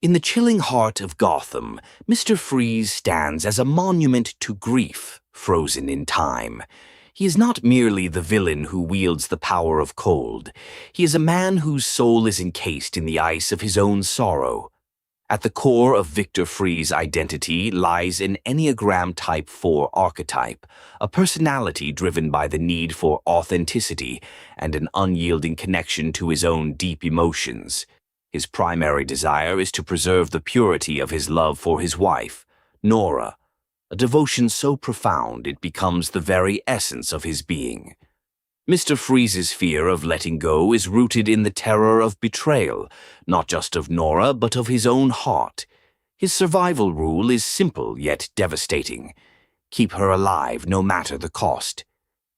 In the chilling heart of Gotham, Mr. Freeze stands as a monument to grief, frozen in time. He is not merely the villain who wields the power of cold. He is a man whose soul is encased in the ice of his own sorrow. At the core of Victor Freeze's identity lies an Enneagram Type 4 archetype, a personality driven by the need for authenticity and an unyielding connection to his own deep emotions. His primary desire is to preserve the purity of his love for his wife, Nora, a devotion so profound it becomes the very essence of his being. Mr. Freeze's fear of letting go is rooted in the terror of betrayal, not just of Nora, but of his own heart. His survival rule is simple yet devastating. Keep her alive no matter the cost.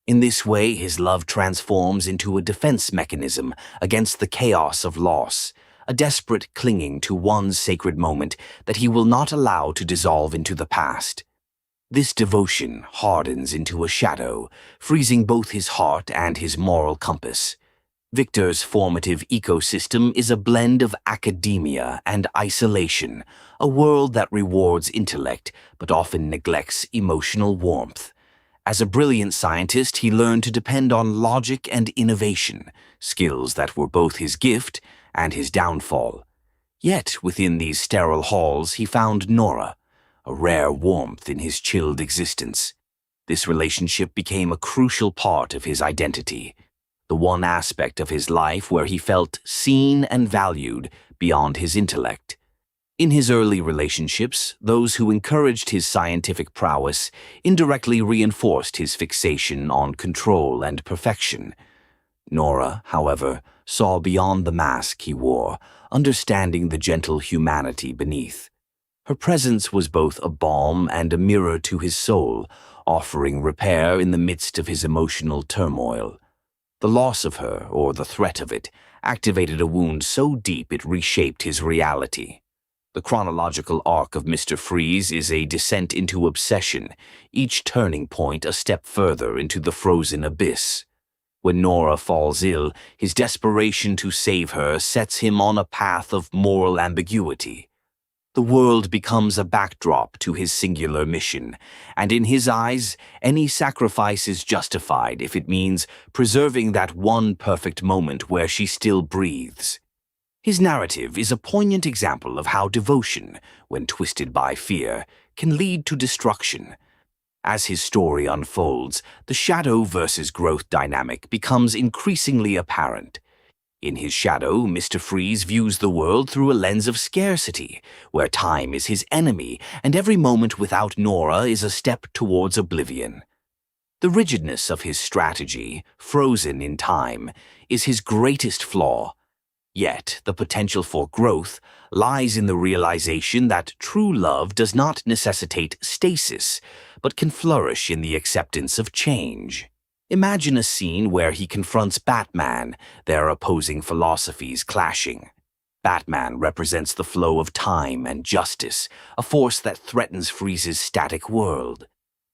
In this way, his love transforms into a defense mechanism against the chaos of loss, a desperate clinging to one sacred moment that he will not allow to dissolve into the past. This devotion hardens into a shadow, freezing both his heart and his moral compass. Victor's formative ecosystem is a blend of academia and isolation, a world that rewards intellect but often neglects emotional warmth. As a brilliant scientist, he learned to depend on logic and innovation, skills that were both his gift and his downfall. Yet, within these sterile halls, he found Nora, a rare warmth in his chilled existence. This relationship became a crucial part of his identity, the one aspect of his life where he felt seen and valued beyond his intellect. In his early relationships, those who encouraged his scientific prowess indirectly reinforced his fixation on control and perfection. Nora, however, saw beyond the mask he wore, understanding the gentle humanity beneath. Her presence was both a balm and a mirror to his soul, offering repair in the midst of his emotional turmoil. The loss of her, or the threat of it, activated a wound so deep it reshaped his reality. The chronological arc of Mr. Freeze is a descent into obsession, each turning point a step further into the frozen abyss. When Nora falls ill, his desperation to save her sets him on a path of moral ambiguity. The world becomes a backdrop to his singular mission, and in his eyes, any sacrifice is justified if it means preserving that one perfect moment where she still breathes. His narrative is a poignant example of how devotion, when twisted by fear, can lead to destruction. As his story unfolds, the shadow versus growth dynamic becomes increasingly apparent. In his shadow, Mr. Freeze views the world through a lens of scarcity, where time is his enemy and every moment without Nora is a step towards oblivion. The rigidness of his strategy, frozen in time, is his greatest flaw. Yet, the potential for growth lies in the realization that true love does not necessitate stasis, but can flourish in the acceptance of change. Imagine a scene where he confronts Batman, their opposing philosophies clashing. Batman represents the flow of time and justice, a force that threatens Freeze's static world.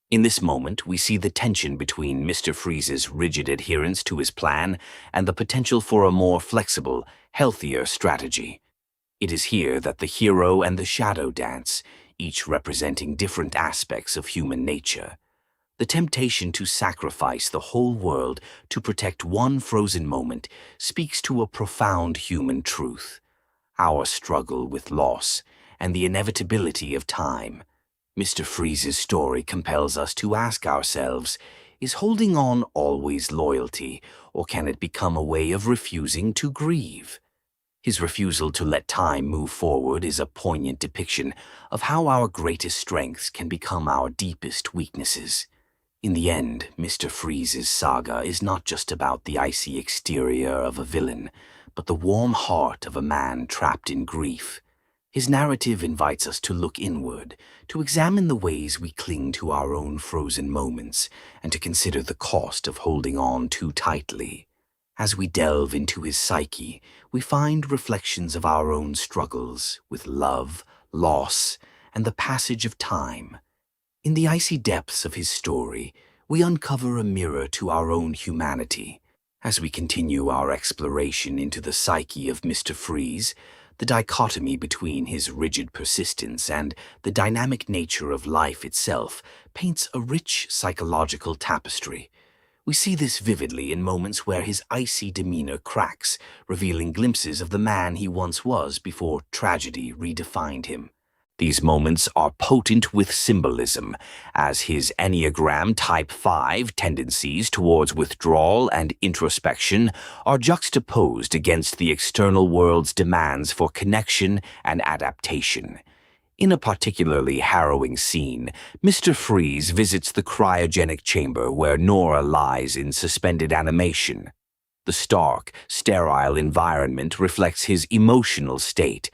In this moment, we see the tension between Mr. Freeze's rigid adherence to his plan and the potential for a more flexible, healthier strategy. It is here that the hero and the shadow dance, each representing different aspects of human nature. The temptation to sacrifice the whole world to protect one frozen moment speaks to a profound human truth: our struggle with loss and the inevitability of time. Mr. Freeze's story compels us to ask ourselves, is holding on always loyalty, or can it become a way of refusing to grieve? His refusal to let time move forward is a poignant depiction of how our greatest strengths can become our deepest weaknesses. In the end, Mr. Freeze's saga is not just about the icy exterior of a villain, but the warm heart of a man trapped in grief. His narrative invites us to look inward, to examine the ways we cling to our own frozen moments, and to consider the cost of holding on too tightly. As we delve into his psyche, we find reflections of our own struggles with love, loss, and the passage of time. In the icy depths of his story, we uncover a mirror to our own humanity. As we continue our exploration into the psyche of Mr. Freeze, The dichotomy between his rigid persistence and the dynamic nature of life itself paints a rich psychological tapestry. We see this vividly in moments where his icy demeanor cracks, revealing glimpses of the man he once was before tragedy redefined him. These moments are potent with symbolism, as his Enneagram Type 5 tendencies towards withdrawal and introspection are juxtaposed against the external world's demands for connection and adaptation. In a particularly harrowing scene, Mr. Freeze visits the cryogenic chamber where Nora lies in suspended animation. The stark, sterile environment reflects his emotional state,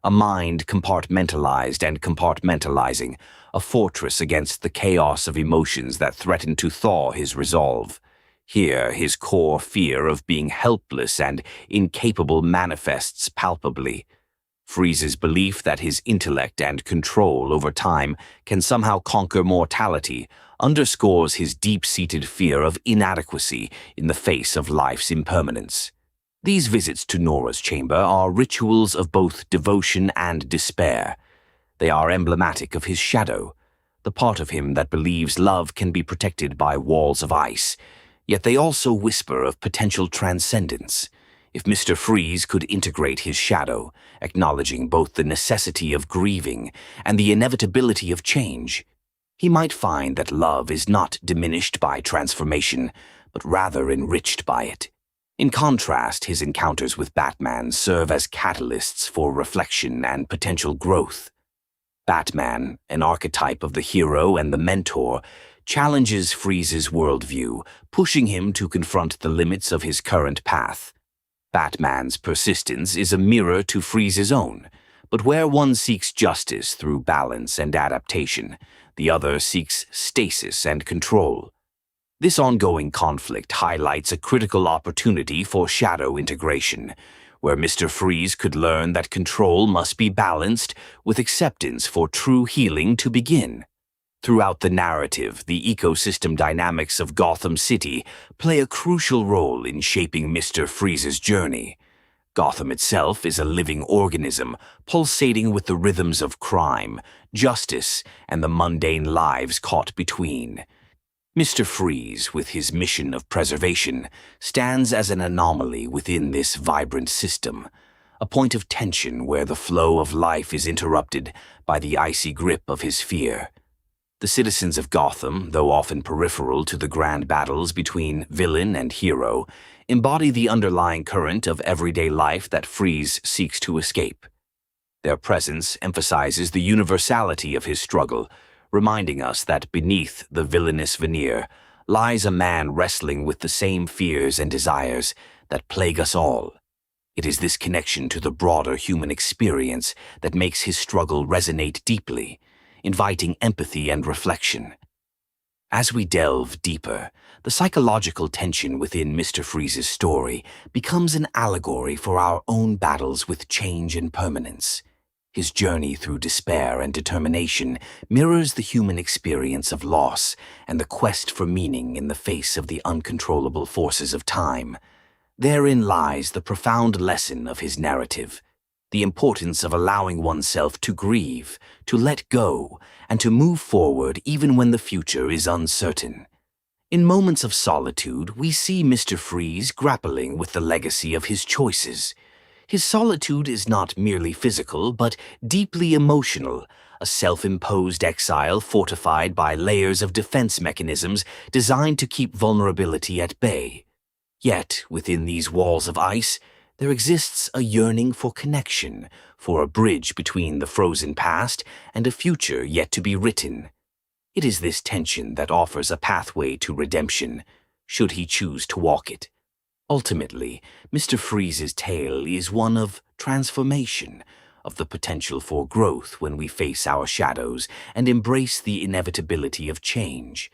a mind compartmentalized and compartmentalizing, a fortress against the chaos of emotions that threaten to thaw his resolve. Here, his core fear of being helpless and incapable manifests palpably. Freeze's belief that his intellect and control over time can somehow conquer mortality underscores his deep-seated fear of inadequacy in the face of life's impermanence. These visits to Nora's chamber are rituals of both devotion and despair. They are emblematic of his shadow, the part of him that believes love can be protected by walls of ice, yet they also whisper of potential transcendence. If Mr. Freeze could integrate his shadow, acknowledging both the necessity of grieving and the inevitability of change, he might find that love is not diminished by transformation, but rather enriched by it. In contrast, his encounters with Batman serve as catalysts for reflection and potential growth. Batman, an archetype of the hero and the mentor, challenges Freeze's worldview, pushing him to confront the limits of his current path. Batman's persistence is a mirror to Freeze's own, but where one seeks justice through balance and adaptation, the other seeks stasis and control. This ongoing conflict highlights a critical opportunity for shadow integration, where Mr. Freeze could learn that control must be balanced with acceptance for true healing to begin. Throughout the narrative, the ecosystem dynamics of Gotham City play a crucial role in shaping Mr. Freeze's journey. Gotham itself is a living organism, pulsating with the rhythms of crime, justice, and the mundane lives caught between. Mr. Freeze, with his mission of preservation, stands as an anomaly within this vibrant system, a point of tension where the flow of life is interrupted by the icy grip of his fear. The citizens of Gotham, though often peripheral to the grand battles between villain and hero, embody the underlying current of everyday life that Freeze seeks to escape. Their presence emphasizes the universality of his struggle, reminding us that beneath the villainous veneer lies a man wrestling with the same fears and desires that plague us all. It is this connection to the broader human experience that makes his struggle resonate deeply, inviting empathy and reflection. As we delve deeper, the psychological tension within Mr. Freeze's story becomes an allegory for our own battles with change and permanence. His journey through despair and determination mirrors the human experience of loss and the quest for meaning in the face of the uncontrollable forces of time. Therein lies the profound lesson of his narrative, the importance of allowing oneself to grieve, to let go, and to move forward even when the future is uncertain. In moments of solitude, we see Mr. Freeze grappling with the legacy of his choices. His solitude is not merely physical, but deeply emotional, a self-imposed exile fortified by layers of defense mechanisms designed to keep vulnerability at bay. Yet, within these walls of ice, there exists a yearning for connection, for a bridge between the frozen past and a future yet to be written. It is this tension that offers a pathway to redemption, should he choose to walk it. Ultimately, Mr. Freeze's tale is one of transformation, of the potential for growth when we face our shadows and embrace the inevitability of change.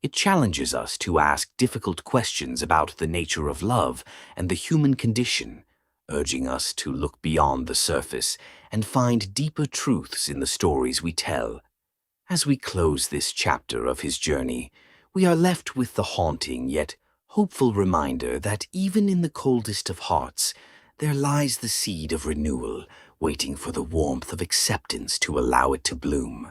It challenges us to ask difficult questions about the nature of love and the human condition, urging us to look beyond the surface and find deeper truths in the stories we tell. As we close this chapter of his journey, we are left with the haunting yet hopeful reminder that even in the coldest of hearts, There lies the seed of renewal, waiting for the warmth of acceptance to allow it to bloom.